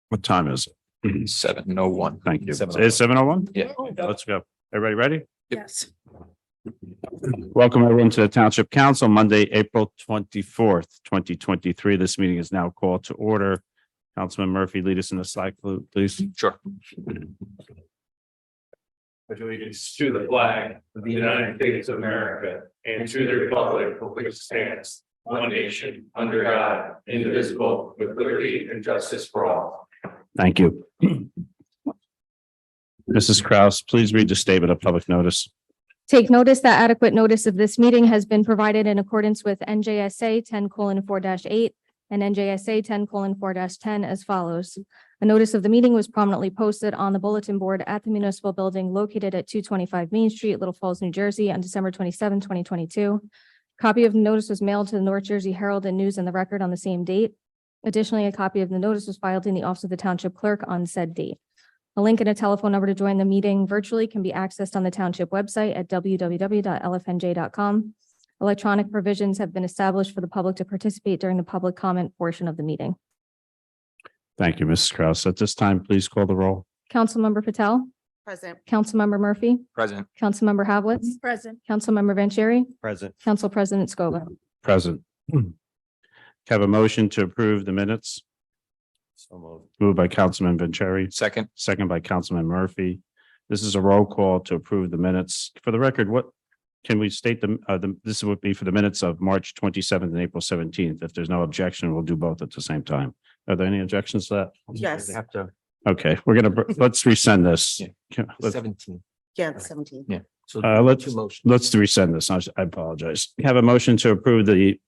What time is it? 7:01. Thank you. 7:01. It's 7:01? Yeah. Let's go. Everybody ready? Yes. Welcome everyone to the Township Council, Monday, April 24th, 2023. This meeting is now called to order. Councilman Murphy, lead us in the flag salute, please. Sure. Allegiance to the flag of the United States of America and to the republic for which it stands, one nation, under God, indivisible, with liberty and justice for all. Thank you. Mrs. Kraus, please read the statement of public notice. Take notice that adequate notice of this meeting has been provided in accordance with NJSA 10:4-8 and NJSA 10:4-10 as follows. A notice of the meeting was prominently posted on the bulletin board at the municipal building located at 225 Main Street, Little Falls, New Jersey on December 27, 2022. Copy of the notice was mailed to the North Jersey Herald and News and the Record on the same date. Additionally, a copy of the notice was filed in the office of the township clerk on said date. A link and a telephone number to join the meeting virtually can be accessed on the township website at www.lfnj.com. Electronic provisions have been established for the public to participate during the public comment portion of the meeting. Thank you, Mrs. Kraus. At this time, please call the roll. Councilmember Patel, Present. Councilmember Murphy, Present. Councilmember Havletts, Present. Councilmember Vanchery, Present. Council President Scoba. Present. Have a motion to approve the minutes. So moved. Moved by Councilman Vanchery, Second. second by Councilman Murphy. This is a roll call to approve the minutes. For the record, what can we state this would be for the minutes of March 27th and April 17th. If there's no objection, we'll do both at the same time. Are there any objections to that? Yes. They have to. Okay, let's resend this. Yeah. Let's 17. Yeah, the 17. Yeah. So let's- two motions. resend this. I apologize. Have a motion to approve the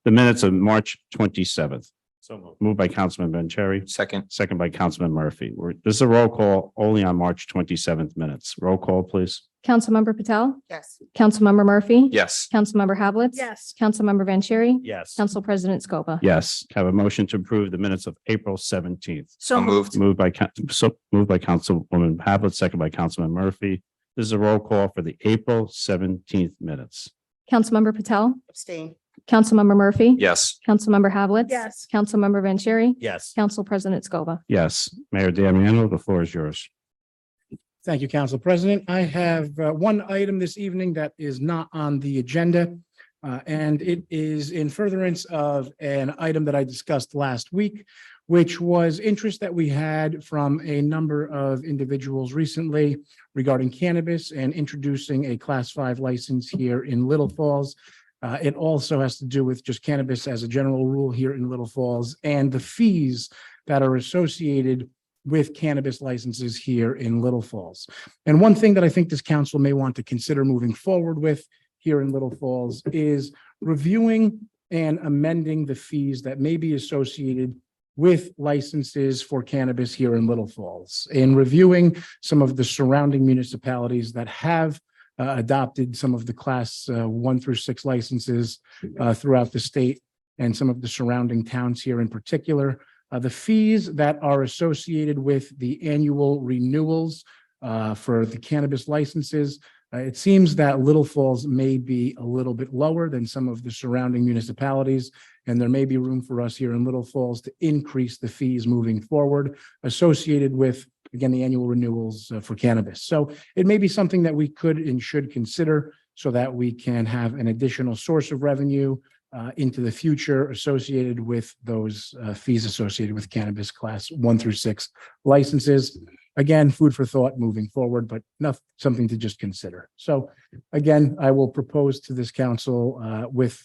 minutes of March 27th. So Moved by Councilman Vanchery, Second. second by Councilman Murphy. This is a roll call only on March 27th minutes. Roll call, please. Councilmember Patel, Yes. Councilmember Murphy. Yes. Councilmember Havletts. Yes. Councilmember Vanchery, Yes. Council President Scoba. Yes. Have a motion to approve the minutes of April 17th. So moved. Moved by Councilwoman Havlet, second by Councilman Murphy. This is a roll call for the April 17th minutes. Councilmember Patel, Abstain. Councilmember Murphy. Yes. Councilmember Havletts. Yes. Councilmember Vanchery, Yes. Council President Scoba. Yes. Mayor Damiano, the floor is yours. Thank you, Council President. I have one item this evening that is not on the agenda. And it is in furtherance of an item that I discussed last week, which was interest that we had from a number of individuals recently regarding cannabis and introducing a Class 5 license here in Little Falls. It also has to do with just cannabis as a general rule here in Little Falls and the fees that are associated with cannabis licenses here in Little Falls. And one thing that I think this council may want to consider moving forward with here in Little Falls is reviewing and amending the fees that may be associated with licenses for cannabis here in Little Falls, and reviewing some of the surrounding municipalities that have adopted some of the class 1 through 6 licenses throughout the state, and some of the surrounding towns here in particular. The fees that are associated with the annual renewals for the cannabis licenses, it seems that Little Falls may be a little bit lower than some of the surrounding municipalities, and there may be room for us here in Little Falls to increase the fees moving forward associated with, again, the annual renewals for cannabis. So it may be something that we could and should consider so that we can have an additional source of revenue into the future associated with those fees associated with cannabis class 1 through 6 licenses. Again, food for thought moving forward, but not something to just consider. So again, I will propose to this council with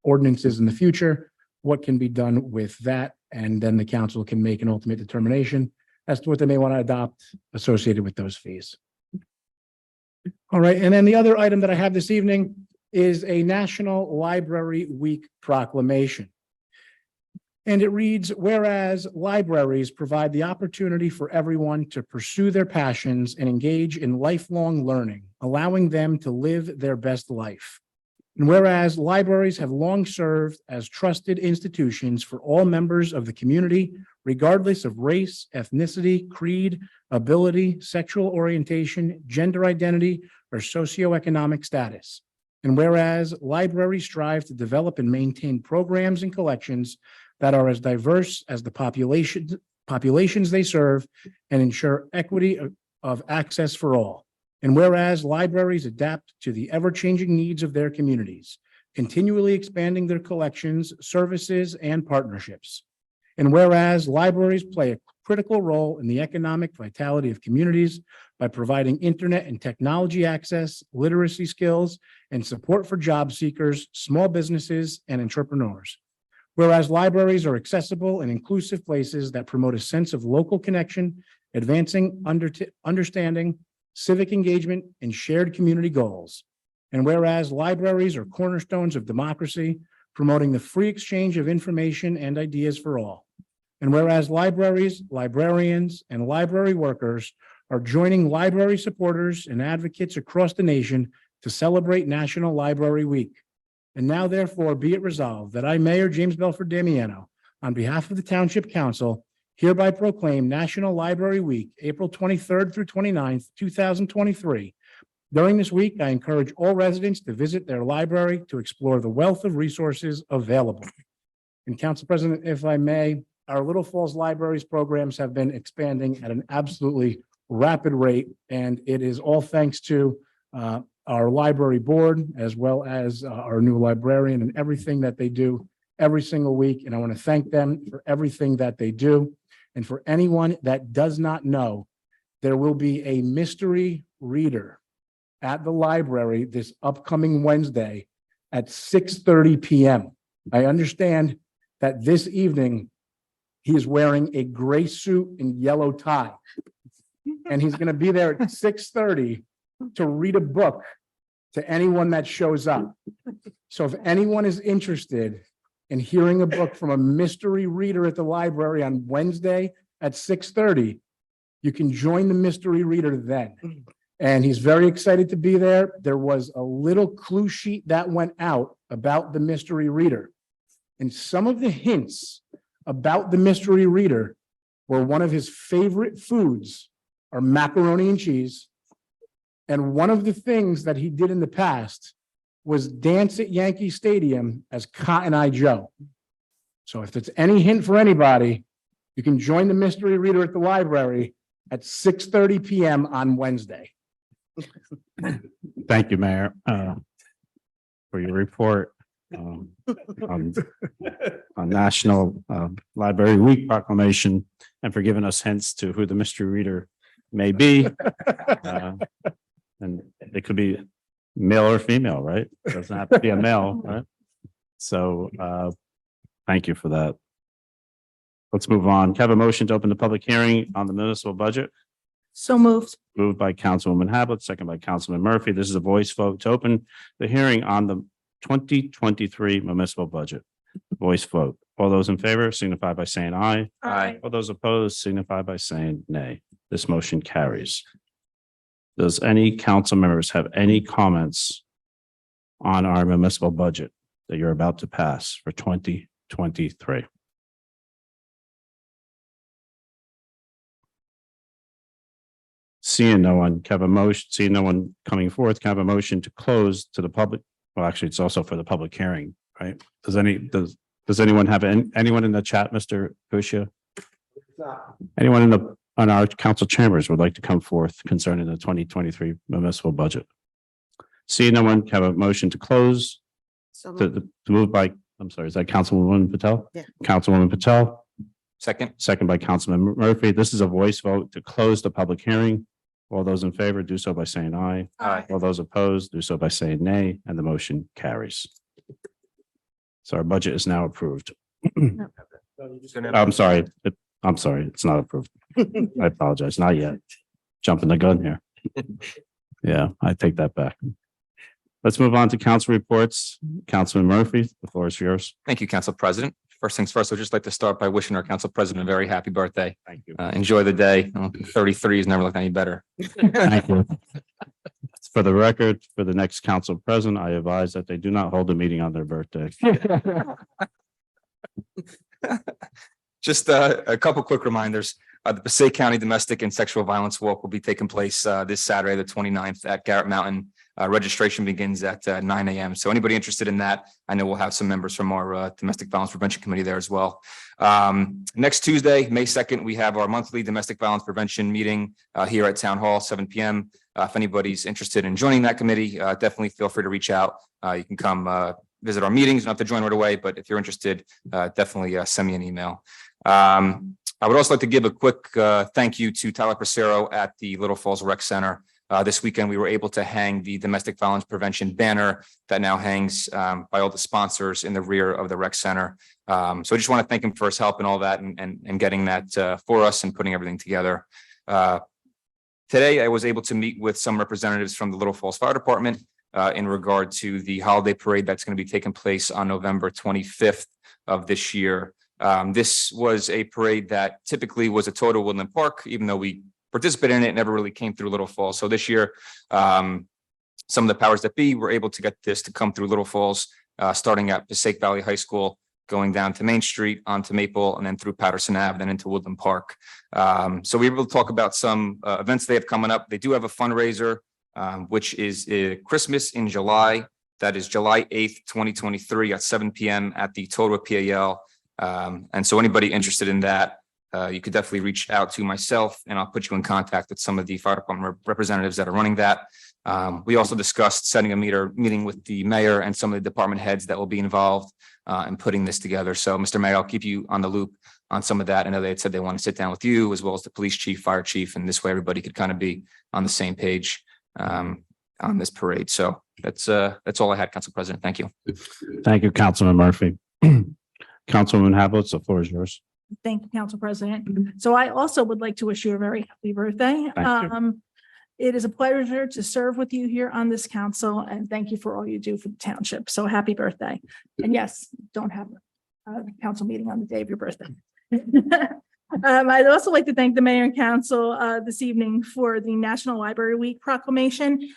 ordinances in the future, what can be done with that, and then the council can make an ultimate determination as to what they may want to adopt associated with those fees. All right, and then the other item that I have this evening is a National Library Week proclamation. And it reads, whereas libraries provide the opportunity for everyone to pursue their passions and engage in lifelong learning, allowing them to live their best life. And whereas libraries have long served as trusted institutions for all members of the community, regardless of race, ethnicity, creed, ability, sexual orientation, gender identity, or socioeconomic status. And whereas libraries strive to develop and maintain programs and collections that are as diverse as the populations they serve and ensure equity of access for all. And whereas libraries adapt to the ever-changing needs of their communities, continually expanding their collections, services, and partnerships. And whereas libraries play a critical role in the economic vitality of communities by providing internet and technology access, literacy skills, and support for job seekers, small businesses, and entrepreneurs. Whereas libraries are accessible and inclusive places that promote a sense of local connection, advancing understanding, civic engagement, and shared community goals. And whereas libraries are cornerstones of democracy, promoting the free exchange of information and ideas for all. And whereas libraries, librarians, and library workers are joining library supporters and advocates across the nation to celebrate National Library Week. And now therefore be it resolved that I, Mayor James Belford Damiano, on behalf of the Township Council, hereby proclaim National Library Week, April 23rd through 29th, 2023. During this week, I encourage all residents to visit their library to explore the wealth of resources available. And Council President, if I may, our Little Falls Libraries programs have been expanding at an absolutely rapid rate, and it is all thanks to our library board, as well as our new librarian and everything that they do every single week. And I want to thank them for everything that they do. And for anyone that does not know, there will be a mystery reader at the library this upcoming Wednesday at 6:30 p.m. I understand that this evening he is wearing a gray suit and yellow tie. And he's going to be there at 6:30 to read a book to anyone that shows up. So if anyone is interested in hearing a book from a mystery reader at the library on Wednesday at 6:30, you can join the mystery reader then. And he's very excited to be there. There was a little clue sheet that went out about the mystery reader. And some of the hints about the mystery reader were one of his favorite foods are macaroni and cheese. And one of the things that he did in the past was dance at Yankee Stadium as Cotton Eye Joe. So if it's any hint for anybody, you can join the mystery reader at the library at 6:30 p.m. on Wednesday. Thank you, Mayor, for your report on National Library Week proclamation and for giving us hints to who the mystery reader may be. And it could be male or female, right? It doesn't have to be a male, right? So thank you for that. Let's move on. Can I have a motion to open the public hearing on the municipal budget? So moved. Moved by Councilwoman Hablitz, second by Councilman Murphy. This is a voice vote to open the hearing on the 2023 municipal budget. Voice vote. All those in favor signify by saying aye. Aye. All those opposed signify by saying nay. This motion carries. Does any council members have any comments on our municipal budget that you're about to pass for 2023? Seeing no one, can I have a motion, seeing no one coming forth, can I have a motion to close to the public? Well, actually, it's also for the public hearing, right? Does anyone have anyone in the chat, Mr. Kusia? Anyone on our council chambers would like to come forth concerning the 2023 municipal budget? Seeing no one, can I have a motion to close to move by, I'm sorry, is that Councilwoman Patel? Yeah. Councilwoman Patel, Second. second by Councilman Murphy. This is a voice vote to close the public hearing. All those in favor do so by saying aye. Aye. All those opposed do so by saying nay, and the motion carries. So our budget is now approved. I'm sorry. I'm sorry. It's not approved. I apologize. Not yet. Jumping the gun here. Yeah, I take that back. Let's move on to council reports. Councilman Murphy, the floor is yours. Thank you, Council President. First things first, I'd just like to start by wishing our Council President a very happy birthday. Thank you. Enjoy the day. 33 has never looked any better. Thank you. For the record, for the next council president, I advise that they do not hold a meeting on their birthday. Just a couple quick reminders. The Passaic County Domestic and Sexual Violence Walk will be taking place this Saturday, the 29th at Garrett Mountain. Registration begins at 9 a.m. So anybody interested in that, I know we'll have some members from our Domestic Violence Prevention Committee there as well. Next Tuesday, May 2nd, we have our monthly Domestic Violence Prevention meeting here at Town Hall, 7 p.m. If anybody's interested in joining that committee, definitely feel free to reach out. You can come visit our meetings, you don't have to join right away, but if you're interested, definitely send me an email. I would also like to give a quick thank you to Tyler Passero at the Little Falls Rec Center. This weekend, we were able to hang the domestic violence prevention banner that now hangs by all the sponsors in the rear of the rec center. So I just want to thank him for his help and all that and getting that for us and putting everything together. Today, I was able to meet with some representatives from the Little Falls Fire Department in regard to the holiday parade that's going to be taking place on November 25th of this year. This was a parade that typically was a total Woodland Park, even though we participated in it, never really came through Little Falls. So this year, some of the powers that be were able to get this to come through Little Falls, starting at Passaic Valley High School, going down to Main Street, onto Maple, and then through Patterson Ave, then into Woodland Park. So we were able to talk about some events they have coming up. They do have a fundraiser, which is Christmas in July. That is July 8th, 2023 at 7 p.m. at the Total PAL. And so anybody interested in that, you could definitely reach out to myself and I'll put you in contact with some of the fire department representatives that are running that. We also discussed setting a meeting with the mayor and some of the department heads that will be involved in putting this together. So Mr. Mayor, I'll keep you on the loop on some of that. I know they had said they want to sit down with you as well as the police chief, fire chief, and this way everybody could kind of be on the same page on this parade. So that's all I had, Council President. Thank you. Thank you, Councilman Murphy. Councilwoman Havelitz, the floor is yours. Thank you, Council President. So I also would like to wish you a very happy birthday. Thank you. It is a pleasure to serve with you here on this council and thank you for all you do for the township. So happy birthday. And yes, don't have a council meeting on the day of your birthday. I'd also like to thank the mayor and council this evening for the National Library Week proclamation.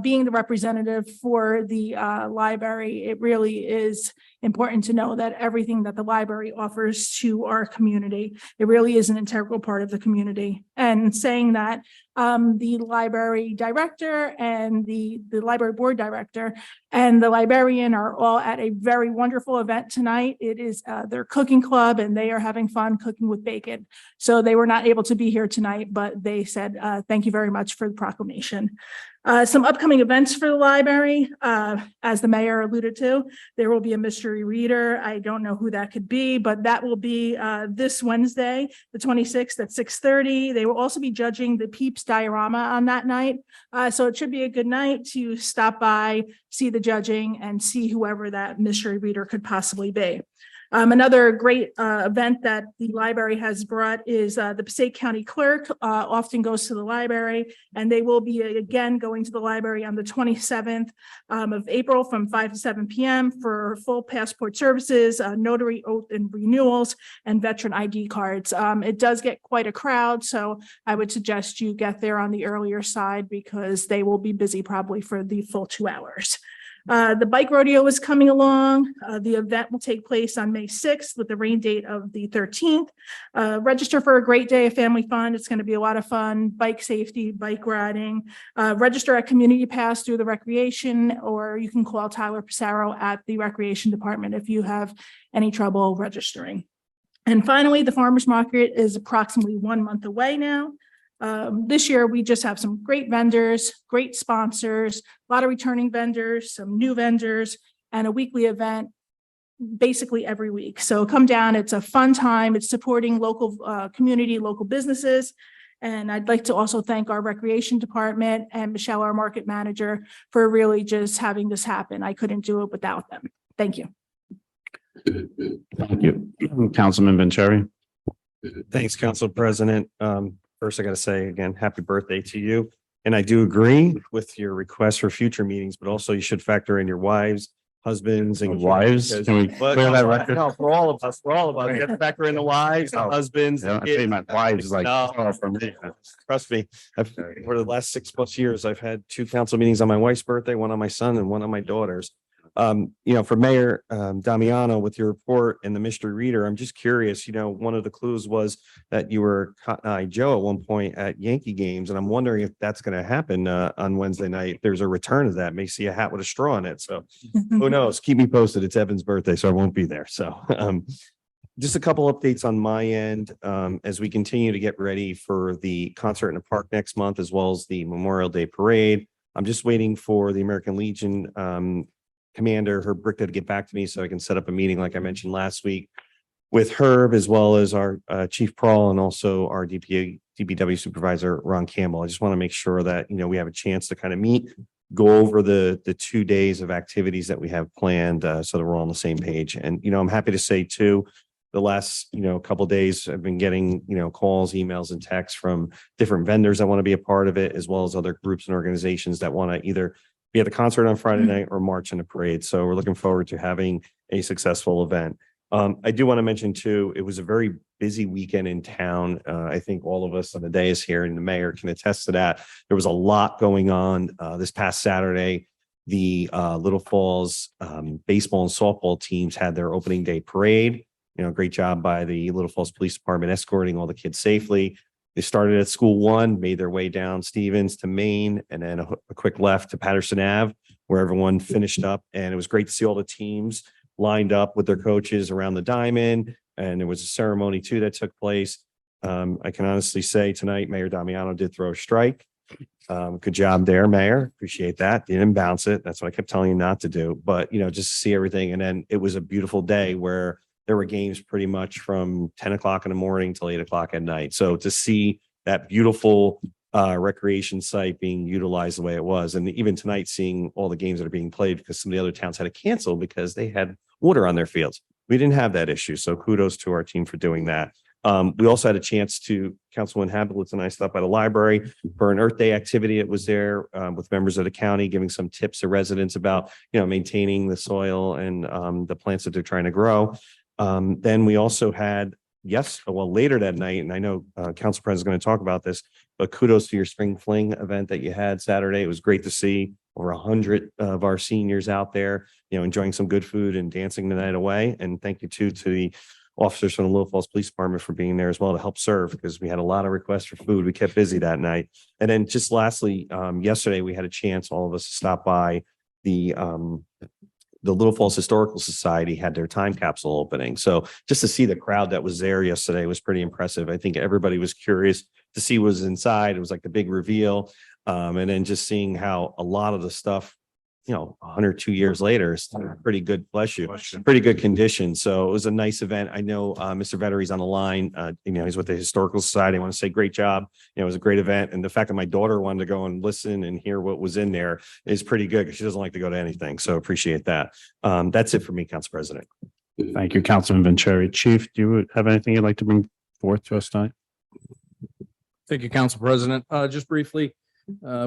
Being the representative for the library, it really is important to know that everything that the library offers to our community, it really is an integral part of the community. And saying that the library director and the library board director and the librarian are all at a very wonderful event tonight. It is their cooking club and they are having fun cooking with bacon. So they were not able to be here tonight, but they said, thank you very much for the proclamation. Some upcoming events for the library, as the mayor alluded to, there will be a mystery reader. I don't know who that could be, but that will be this Wednesday, the 26th at 6:30. They will also be judging the Peeps diorama on that night. So it should be a good night to stop by, see the judging and see whoever that mystery reader could possibly be. Another great event that the library has brought is the Passaic County Clerk often goes to the library, and they will be again going to the library on the 27th of April from 5 to 7 p.m. for full passport services, notary oath and renewals, and veteran ID cards. It does get quite a crowd, so I would suggest you get there on the earlier side because they will be busy probably for the full 2 hours. The bike rodeo is coming along. The event will take place on May 6th with the rain date of the 13th. Register for a great day of family fun. It's going to be a lot of fun. Bike safety, bike riding. Register at Community Pass through the recreation, or you can call Tyler Passero at the recreation department if you have any trouble registering. And finally, the farmers market is approximately 1 month away now. This year, we just have some great vendors, great sponsors, a lot of returning vendors, some new vendors, and a weekly event basically every week. So come down. It's a fun time. It's supporting local community, local businesses. And I'd like to also thank our recreation department and Michelle, our market manager, for really just having this happen. I couldn't do it without them. Thank you. Thank you. Councilman Vanchery. Thanks, Council President. First, I got to say again, happy birthday to you. And I do agree with your request for future meetings, but also you should factor in your wives, husbands and Wives? kids. Can we But- clear that record? No, for all of us, You have to factor in the wives, the Oh. husbands. Yeah, the I think kids. my wives like, No. oh, for me. Trust me, for the last 6+ years, I've had 2 council meetings on my wife's birthday, one on my son and one on my daughter's. For Mayor Damiano, with your report and the mystery reader, I'm just curious, one of the clues was that you were Cotton Eye Joe at one point at Yankee games, and I'm wondering if that's going to happen on Wednesday night. There's a return of that. May see a hat with a straw in it. So who knows? Keep me posted. It's Evan's birthday, so I won't be there. So just a couple updates on my end as we continue to get ready for the concert in the park next month, as well as the Memorial Day Parade. I'm just waiting for the American Legion commander, Herb Brickta, to get back to me so I can set up a meeting, like I mentioned last week, with Herb, as well as our Chief Prawl and also our DPW supervisor, Ron Campbell. I just want to make sure that, we have a chance to kind of meet, go over the 2 days of activities that we have planned so that we're all on the same page. And, I'm happy to say too, the last, couple of days I've been getting, calls, emails and texts from different vendors that want to be a part of it, as well as other groups and organizations that want to either be at the concert on Friday night or march in the parade. So we're looking forward to having a successful event. I do want to mention too, it was a very busy weekend in town. I think all of us on the dais here and the mayor can attest to that. There was a lot going on this past Saturday. The Little Falls baseball and softball teams had their opening day parade. Great job by the Little Falls Police Department escorting all the kids safely. They started at School 1, made their way down Stevens to Main, and then a quick left to Patterson Ave, where everyone finished up. And it was great to see all the teams lined up with their coaches around the diamond. And there was a ceremony too that took place. I can honestly say tonight, Mayor Damiano did throw a strike. Good job there, Mayor. Appreciate that. You didn't bounce it. That's what I kept telling you not to do. But, just to see everything. And then it was a beautiful day where there were games pretty much from 10 o'clock in the morning till 8 o'clock at night. So to see that beautiful recreation site being utilized the way it was, and even tonight seeing all the games that are being played, because some of the other towns had to cancel because they had water on their fields. We didn't have that issue. So kudos to our team for doing that. We also had a chance to, Councilman Hablitz and I stopped by the library for an Earth Day activity. It was there with members of the county, giving some tips to residents about, maintaining the soil and the plants that they're trying to grow. Then we also had, later that night, and I know Council President is going to talk about this, but kudos to your Spring Fling event that you had Saturday. It was great to see over 100 of our seniors out there, enjoying some good food and dancing the night away. And thank you to the officers from the Little Falls Police Department for being there as well to help serve, because we had a lot of requests for food. We kept busy that night. And then just lastly, yesterday we had a chance, all of us, to stop by the Little Falls Historical Society had their time capsule opening. So just to see the crowd that was there yesterday was pretty impressive. I think everybody was curious to see what was inside. It was like the big reveal. And then just seeing how a lot of the stuff, 102 years later, is pretty good, bless you, pretty good condition. So it was a nice event. I know Mr. Vettery's on the line. He's with the Historical Society. I want to say great job. It was a great event. And the fact that my daughter wanted to go and listen and hear what was in there is pretty good, because she doesn't like to go to anything. So appreciate that. That's it for me, Council President. Thank you, Councilman Vanchery. Chief, do you have anything you'd like to bring forth to us tonight? Thank you, Council President. Just briefly,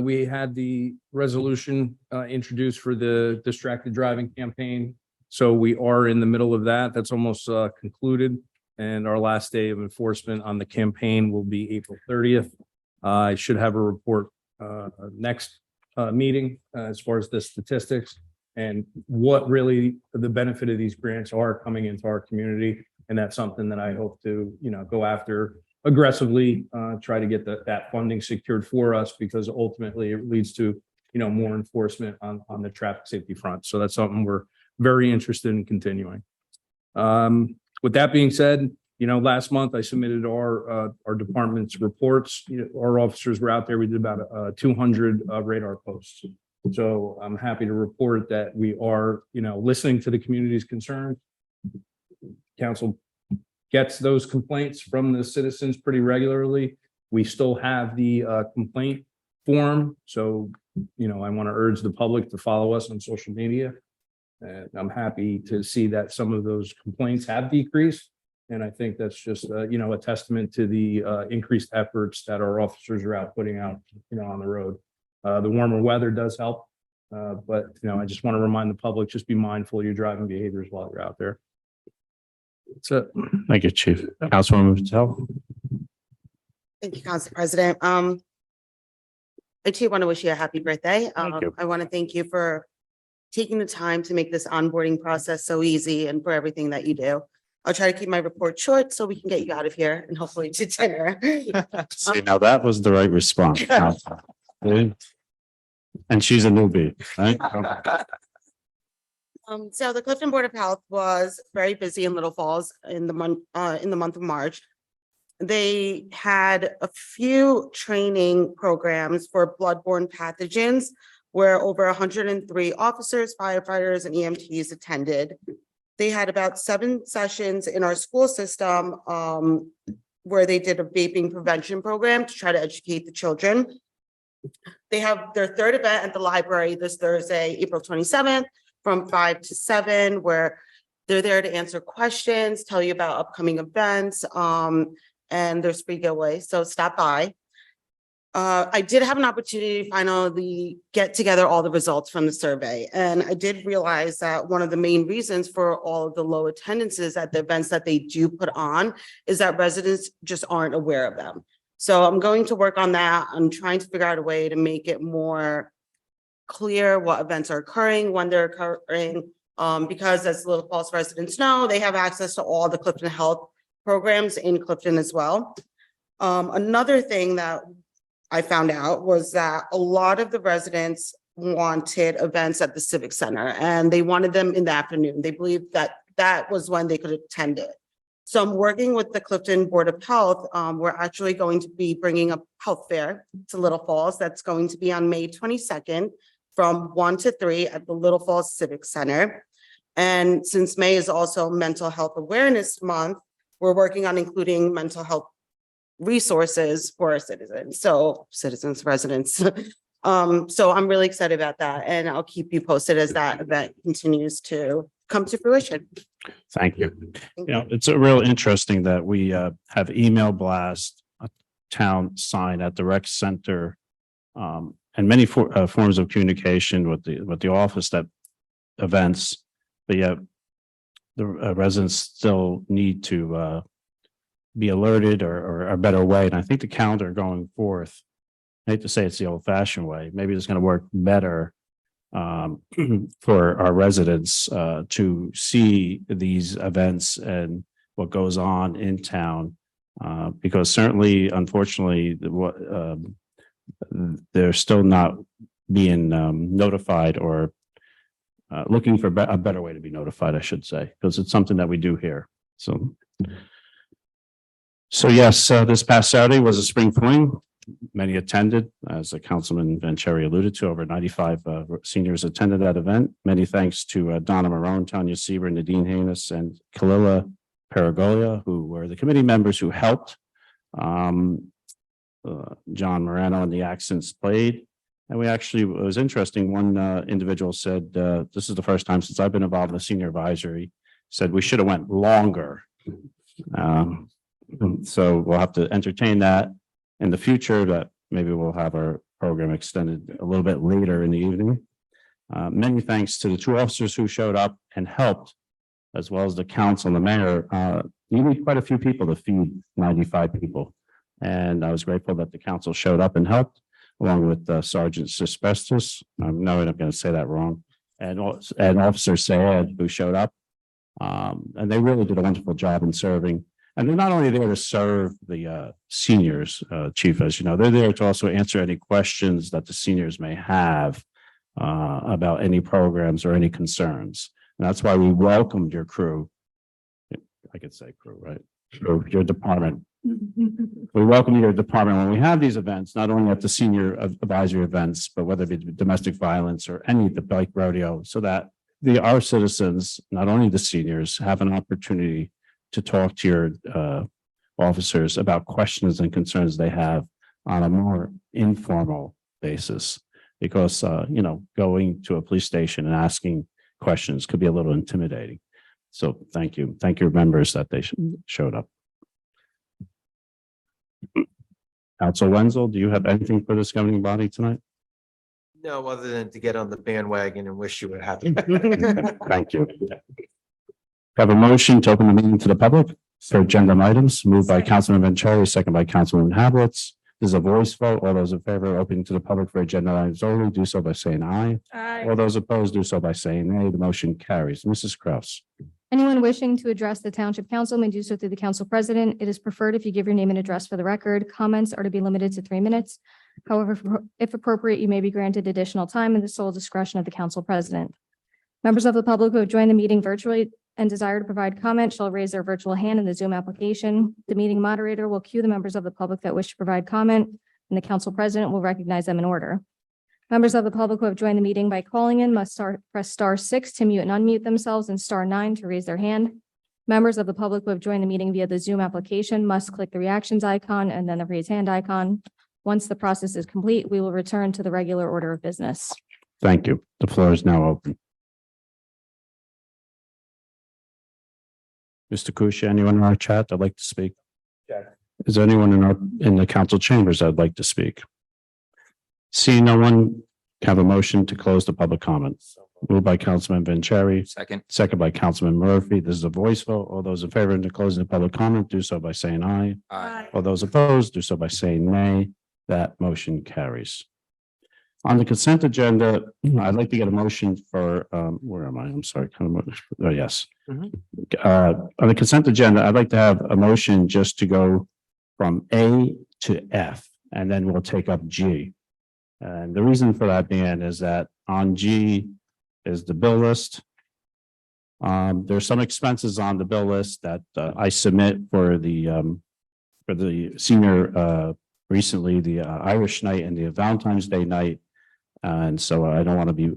we had the resolution introduced for the distracted driving campaign. So we are in the middle of that. That's almost concluded. And our last day of enforcement on the campaign will be April 30th. I should have a report next meeting as far as the statistics and what really the benefit of these grants are coming into our community. And that's something that I hope to, go after aggressively, try to get that funding secured for us, because ultimately it leads to, more enforcement on the traffic safety front. So that's something we're very interested in continuing. With that being said, last month I submitted our department's reports. Our officers were out there. We did about 200 radar posts. So I'm happy to report that we are, listening to the community's concerns. Council gets those complaints from the citizens pretty regularly. We still have the complaint form. So, I want to urge the public to follow us on social media. And I'm happy to see that some of those complaints have decreased. And I think that's just, a testament to the increased efforts that our officers are out putting out, on the road. The warmer weather does help. But, I just want to remind the public, just be mindful of your driving behaviors while you're out there. That's it. Thank you, Chief. Councilwoman Patel. Thank you, Council President. I too want to wish you a happy birthday. Thank you. I want to thank you for taking the time to make this onboarding process so easy and for everything that you do. I'll try to keep my report short so we can get you out of here and hopefully to dinner. See, now that was the right response. And she's a newbie, right? So the Clifton Board of Health was very busy in Little Falls in the month of March. They had a few training programs for bloodborne pathogens where over 103 officers, firefighters, and EMTs attended. They had about 7 sessions in our school system where they did a vaping prevention program to try to educate the children. They have their 3rd event at the library this Thursday, April 27th, from 5 to 7, where they're there to answer questions, tell you about upcoming events, and there's free giveaways, so stop by. I did have an opportunity to finally get together all the results from the survey, and I did realize that one of the main reasons for all of the low attendances at the events that they do put on is that residents just aren't aware of them. So I'm going to work on that. I'm trying to figure out a way to make it more clear what events are occurring, when they're occurring, because as Little Falls residents know, they have access to all the Clifton Health programs in Clifton as well. Another thing that I found out was that a lot of the residents wanted events at the Civic Center and they wanted them in the afternoon. They believed that that was when they could attend it. So I'm working with the Clifton Board of Health. We're actually going to be bringing a health fair to Little Falls. That's going to be on May 22nd from 1 to 3 at the Little Falls Civic Center. And since May is also Mental Health Awareness Month, we're working on including mental health resources for our citizens, residents. So I'm really excited about that, and I'll keep you posted as that event continues to come to fruition. Thank you. You know, it's a real interesting that we have email blast, a town sign at the rec center, and many forms of communication with the office that events, but yet the residents still need to be alerted or a better way. And I think the calendar going forth, I hate to say it's the old fashioned way, maybe it's going to work better for our residents to see these events and what goes on in town. Because certainly, unfortunately, they're still not being notified or looking for a better way to be notified, I should say, because it's something that we do here. So yes, this past Saturday was a spring fling. Many attended, as Councilman Vanchery alluded to. Over 95 seniors attended that event. Many thanks to Donna Marone, Tanya Sieber, Nadine Haynes, and Kalila Paragolia, who were the committee members who helped. John Morano and the accents played. And we actually, it was interesting, one individual said, this is the first time since I've been involved in the senior advisory, said we should have went longer. So we'll have to entertain that in the future, that maybe we'll have our program extended a little bit later in the evening. Many thanks to the 2 officers who showed up and helped, as well as the council and the mayor. You need quite a few people to feed 95 people. And I was grateful that the council showed up and helped, along with Sergeant Suspestus. I'm not going to say that wrong. And Officer Sayed, who showed up. And they really did a wonderful job in serving. And they're not only there to serve the seniors, Chief, as you know, they're there to also answer any questions that the seniors may have about any programs or any concerns. And that's why we welcomed your crew. I could say crew, right? Your department. We welcome your department when we have these events, not only at the senior advisory events, but whether it be domestic violence or any of the bike rodeo, so that our citizens, not only the seniors, have an opportunity to talk to your officers about questions and concerns they have on a more informal basis. Because, going to a police station and asking questions could be a little intimidating. So thank you. Thank your members that they showed up. Council Wenzel, do you have anything for this governing body tonight? No, other than to get on the bandwagon and wish you a happy. Thank you. Have a motion to open the meeting to the public for agenda items, moved by Councilman Vanchery, second by Councilman Hablitz. This is a voice vote. All those in favor, opening to the public for agenda items only, do so by saying aye. Aye. All those opposed, do so by saying nay. The motion carries. Mrs. Kraus. Anyone wishing to address the Township Council may do so through the Council President. It is preferred if you give your name and address for the record. Comments are to be limited to 3 minutes. However, if appropriate, you may be granted additional time in the sole discretion of the Council President. Members of the public who have joined the meeting virtually and desire to provide comment shall raise their virtual hand in the Zoom application. The meeting moderator will cue the members of the public that wish to provide comment, and the Council President will recognize them in order. Members of the public who have joined the meeting by calling in must press *6 to mute and unmute themselves and *9 to raise their hand. Members of the public who have joined the meeting via the Zoom application must click the reactions icon and then the raise hand icon. Once the process is complete, we will return to the regular order of business. Thank you. The floor is now open. Mr. Kusia, anyone in our chat that'd like to speak? Is there anyone in the council chambers that'd like to speak? Seeing no one, have a motion to close the public comments. Moved by Councilman Vanchery, Second. second by Councilman Murphy. This is a voice vote. All those in favor of closing the public comment, do so by saying aye. Aye. All those opposed, do so by saying nay. That motion carries. On the consent agenda, I'd like to get a motion for, where am I? I'm sorry. Oh, yes. On the consent agenda, I'd like to have a motion just to go from A to F, and then we'll take up G. And the reason for that being is that on G is the bill list. There's some expenses on the bill list that I submit for the senior, recently the Irish night and the Valentine's Day night. And so I don't want to be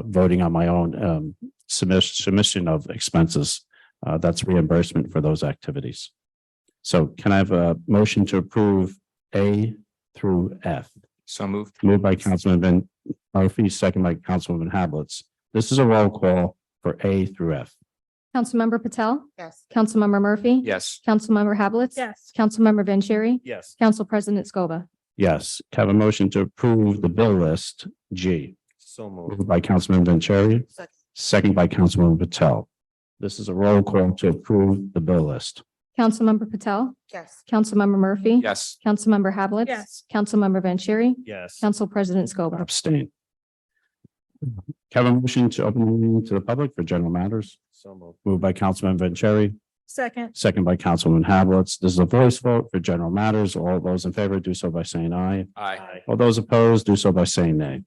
voting on my own submission of expenses. That's reimbursement for those activities. So can I have a motion to approve A through F? So moved. Moved by Councilman Murphy, second by Councilwoman Hablitz. This is a roll call for A through F. Councilmember Patel, Yes. Councilmember Murphy. Yes. Councilmember Hablitz. Yes. Councilmember Vanchery, Yes. Council President Scoba. Yes, can I have a motion to approve the bill list G. So moved. Moved by Councilman Vanchery, Second. second by Councilwoman Patel. This is a roll call to approve the bill list. Councilmember Patel, Yes. Councilmember Murphy. Yes. Councilmember Hablitz. Yes. Councilmember Vanchery, Yes. Council President Scoba. Abstain. Can I have a motion to open the meeting to the public for general matters? So moved. Moved by Councilman Vanchery, Second. second by Councilwoman Hablitz. This is a voice vote for general matters. All those in favor do so by saying aye. Aye. All those opposed do so by saying nay.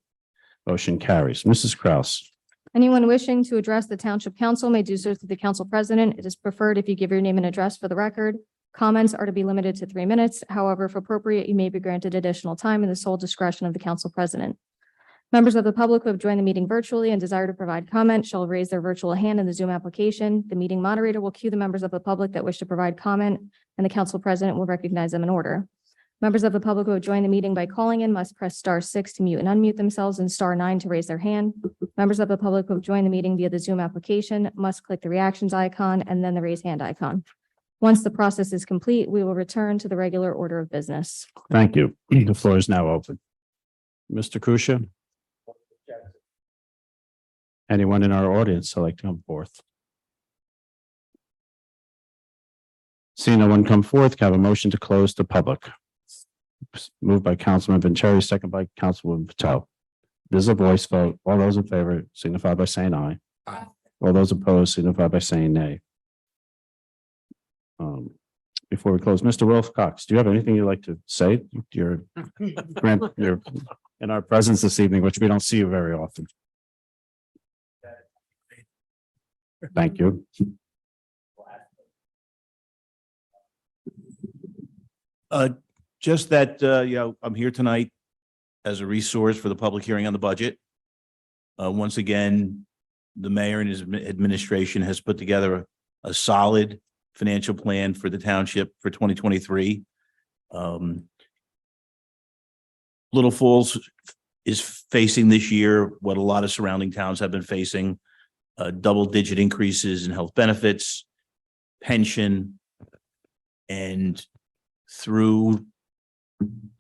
Motion carries. Mrs. Kraus. Anyone wishing to address the Township Council may do so through the Council President. It is preferred if you give your name and address for the record. Comments are to be limited to 3 minutes. However, if appropriate, you may be granted additional time in the sole discretion of the Council President. Members of the public who have joined the meeting virtually and desire to provide comment shall raise their virtual hand in the Zoom application. The meeting moderator will cue the members of the public that wish to provide comment, and the Council President will recognize them in order. Members of the public who have joined the meeting by calling in must press *6 to mute and unmute themselves and *9 to raise their hand. Members of the public who have joined the meeting via the Zoom application must click the reactions icon and then the raise hand icon. Once the process is complete, we will return to the regular order of business. Thank you. The floor is now open. Mr. Kusia? Anyone in our audience who'd like to come forth? Seeing no one come forth, can I have a motion to close the public? Moved by Councilman Vanchery, second by Councilwoman Patel. This is a voice vote. All those in favor signify by saying aye. Aye. All those opposed signify by saying nay. Before we close, Mr. Wolf Cox, do you have anything you'd like to say? You're in our presence this evening, which we don't see you very often. Thank you. Just that, I'm here tonight as a resource for the public hearing on the budget. Once again, the mayor and his administration has put together a solid financial plan for the township for 2023. Little Falls is facing this year what a lot of surrounding towns have been facing, double-digit increases in health benefits, pension, and through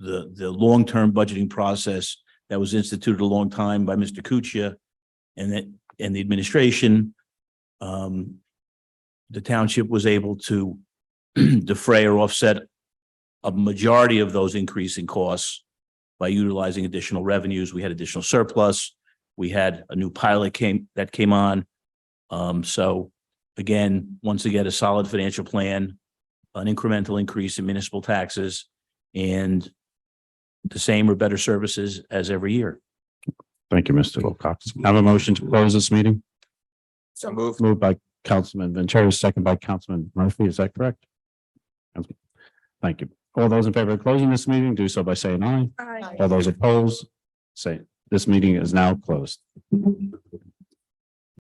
the long-term budgeting process that was instituted a long time by Mr. Kuchia and the administration, the township was able to defray or offset a majority of those increasing costs by utilizing additional revenues. We had additional surplus. We had a new pilot that came on. So again, once again, a solid financial plan, an incremental increase in municipal taxes, and the same or better services as every year. Thank you, Mr. Wilcox. I have a motion to close this meeting. So move. Moved by Councilman Ventura, second by Councilman Murphy. Is that correct? Thank you. All those in favor of closing this meeting, do so by saying aye. Aye. All those opposed, say, this meeting is now closed.